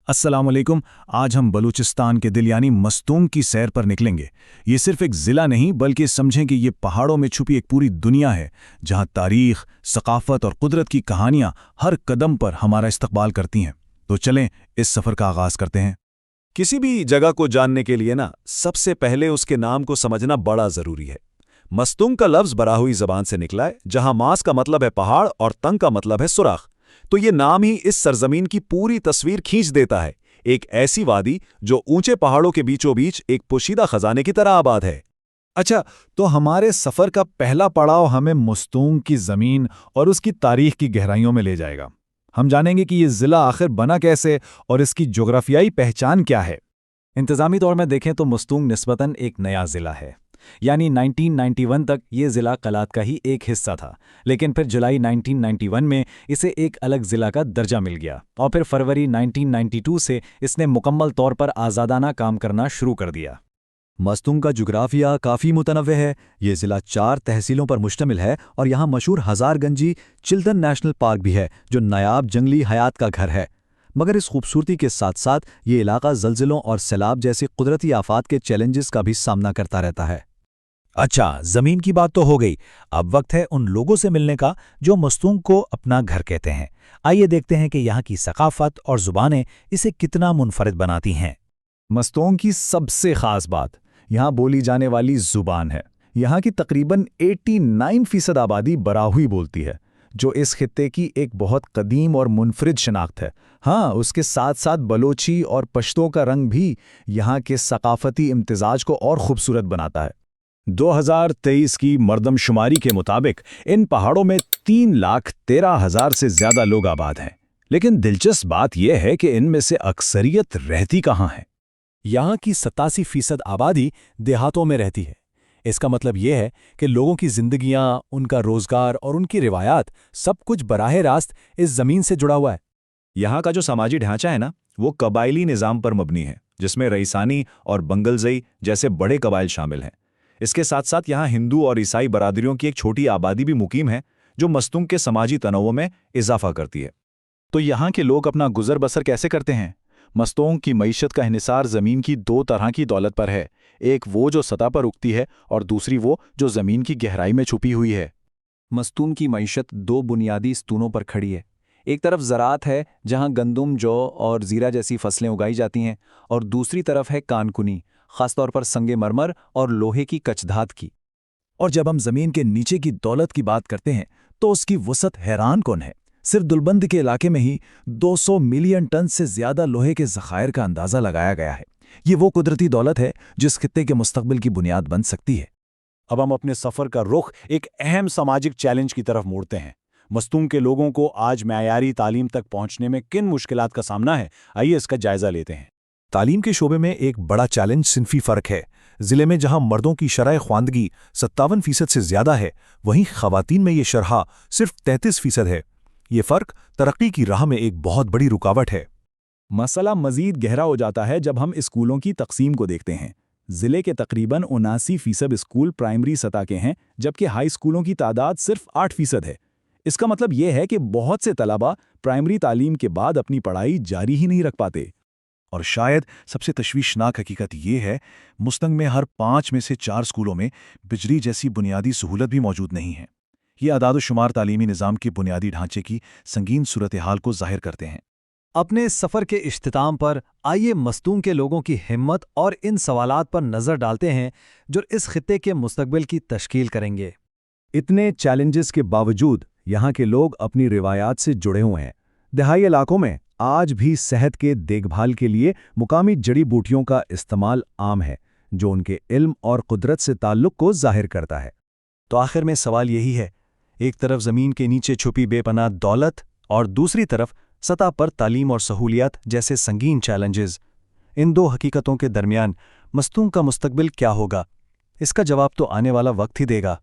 अस्सलाम वालेकुम। आज हम बलूचिस्तान के दिल यानी मस्तूंग की सैर पर निकलेंगे। ये सिर्फ एक ज़िला नहीं बल्कि समझें कि ये पहाड़ों में छुपी एक पूरी दुनिया है जहाँ तारीख, सकाफत और कुदरत की कहानियाँ हर कदम पर हमारा इस्तकबाल करती हैं। तो चलें इस सफ़र का आगाज़ करते हैं। किसी भी जगह को जानने के लिए ना सबसे पहले उसके नाम को समझना बड़ा ज़रूरी है। मस्तूंग का लफ्ज़ बराहुई ज़बान से निकला है, जहाँ मास का मतलब है पहाड़ और तंग का मतलब है सुराख। तो ये नाम ही इस सरजमीन की पूरी तस्वीर खींच देता है। एक ऐसी वादी जो ऊंचे पहाड़ों के बीचों बीच एक पोशीदा खजाने की तरह आबाद है। अच्छा, तो हमारे सफ़र का पहला पड़ाव हमें मस्तूंग की ज़मीन और उसकी तारीख की गहराइयों में ले जाएगा। हम जानेंगे कि ये ज़िला आखिर बना कैसे और इसकी जोग्राफियाई पहचान क्या है। इंतज़ामी तौर में देखें तो मस्तूंग निस्बतन एक नया ज़िला है, यानी 1991 तक ये ज़िला कलात का ही एक हिस्सा था, लेकिन फिर जुलाई 1991 में इसे एक अलग ज़िला का दर्जा मिल गया और फिर फरवरी 1992 से इसने मुकम्मल तौर पर आज़ादाना काम करना शुरू कर दिया। मस्तूंग का जुग्राफिया काफ़ी मुतनव्वे है। ये ज़िला 4 तहसीलों पर मुश्तमिल है और यहाँ मशहूर हज़ारगंजी चिल्ड्रन नेशनल पार्क भी है, जो नायाब जंगली हयात का घर है। मगर इस खूबसूरती के साथ साथ ये इलाका ज़लज़लों और सैलाब जैसी कुदरती आफात के चैलेंजेस का भी सामना करता रहता है। अच्छा, ज़मीन की बात तो हो गई। अब वक्त है उन लोगों से मिलने का जो मस्तूंग को अपना घर कहते हैं। आइए देखते हैं कि यहाँ की सकाफत और ज़ुबानें इसे कितना मुनफरिद बनाती हैं। मस्तूंग की सबसे ख़ास बात यहाँ बोली जाने वाली ज़ुबान है। यहाँ की तकरीबन 89% आबादी बराहुई बोलती है, जो इस खित्ते की एक बहुत कदीम और मुनफरिद शनाख्त है। हाँ, उसके साथ साथ बलोची और पश्तो का रंग भी यहाँ के सकाफती इम्तिजाज को और खूबसूरत बनाता है। 2023 की मर्दमशुमारी के मुताबिक इन पहाड़ों में 3,13,000 से ज़्यादा लोग आबाद हैं। लेकिन दिलचस्प बात यह है कि इनमें से अक्सरियत रहती कहाँ है। यहाँ की 87% आबादी देहातों में रहती है। इसका मतलब यह है कि लोगों की जिंदगियां, उनका रोजगार और उनकी रिवायात सब कुछ बराह रास्त इस ज़मीन से जुड़ा हुआ है। यहाँ का जो समाजी ढांचा है ना, वो कबायली निज़ाम पर मबनी है, जिसमें रईसानी और बंगलजई जैसे बड़े कबाइल शामिल हैं। इसके साथ साथ यहाँ हिंदू और ईसाई बरादरियों की एक छोटी आबादी भी मुकीम है, जो मस्तूंग के समाजी तनव्वुर में इजाफा करती है। तो यहाँ के लोग अपना गुजर बसर कैसे करते हैं? मस्तूंग की मईशत का इन्हिसार ज़मीन की 2 तरह की दौलत पर है। एक वो जो सतह पर उगती है और दूसरी वो जो ज़मीन की गहराई में छुपी हुई है। मस्तूंग की मईशत 2 बुनियादी स्तूनों पर खड़ी है। एक तरफ ज़राअत है, जहाँ गंदुम, जौ और ज़ीरा जैसी फसलें उगाई जाती हैं, और दूसरी तरफ है कानकुनी, ख़ासतौर पर संगे मरमर और लोहे की कचधात की। और जब हम ज़मीन के नीचे की दौलत की बात करते हैं तो उसकी वसअत हैरान कौन है। सिर्फ दुलबंद के इलाके में ही 200 मिलियन टन से ज़्यादा लोहे के ज़खायर का अंदाज़ा लगाया गया है। ये वो कुदरती दौलत है जिस खित्ते के मुस्तकबिल की बुनियाद बन सकती है। अब हम अपने सफ़र का रुख एक अहम सामाजिक चैलेंज की तरफ मोड़ते हैं। मस्तूंग के लोगों को आज मयारी तालीम तक पहुंचने में किन मुश्किलात का सामना है, आइए इसका जायज़ा लेते हैं। तालीम के शोबे में एक बड़ा चैलेंज सिनफी फ़र्क है। ज़िले में जहां मर्दों की शरह ख्वानदगी 57% से ज़्यादा है, वहीं ख़वातीन में ये शरह सिर्फ 33% है। ये फ़र्क तरक्की की राह में एक बहुत बड़ी रुकावट है। मसला मज़ीद गहरा हो जाता है जब हम स्कूलों की तकसीम को देखते हैं। ज़िले के तकरीबन 79% स्कूल प्राइमरी सतह के हैं, जबकि हाई स्कूलों की तादाद सिर्फ 8% है। इसका मतलब यह है कि बहुत से तलबा प्राइमरी तालीम के बाद अपनी पढ़ाई जारी ही नहीं रख पाते। और शायद सबसे तशवीशनाक हकीकत ये है, मुस्तंग में हर 5 में से 4 स्कूलों में बिजली जैसी बुनियादी सहूलत भी मौजूद नहीं है। ये आदाद-ओ-शुमार तालीमी निज़ाम की बुनियादी ढांचे की संगीन सूरत हाल को ज़ाहिर करते हैं। अपने इस सफ़र के इख्तिताम पर आइए मस्तूंग के लोगों की हिम्मत और इन सवालात पर नज़र डालते हैं जो इस खित्ते के मुस्तकबिल की तश्कील करेंगे। इतने चैलेंजेस के बावजूद यहाँ के लोग अपनी रिवायात से जुड़े हुए हैं। दहाई इलाकों में आज भी सेहत के देखभाल के लिए मुकामी जड़ी बूटियों का इस्तेमाल आम है, जो उनके इल्म और कुदरत से ताल्लुक़ को ज़ाहिर करता है। तो आखिर में सवाल यही है, एक तरफ ज़मीन के नीचे छुपी बेपनाह दौलत और दूसरी तरफ सतह पर तालीम और सहूलियत जैसे संगीन चैलेंजेस। इन 2 हकीकतों के दरमियान मस्तूंग का मुस्तकबिल क्या होगा? इसका जवाब तो आने वाला वक्त ही देगा।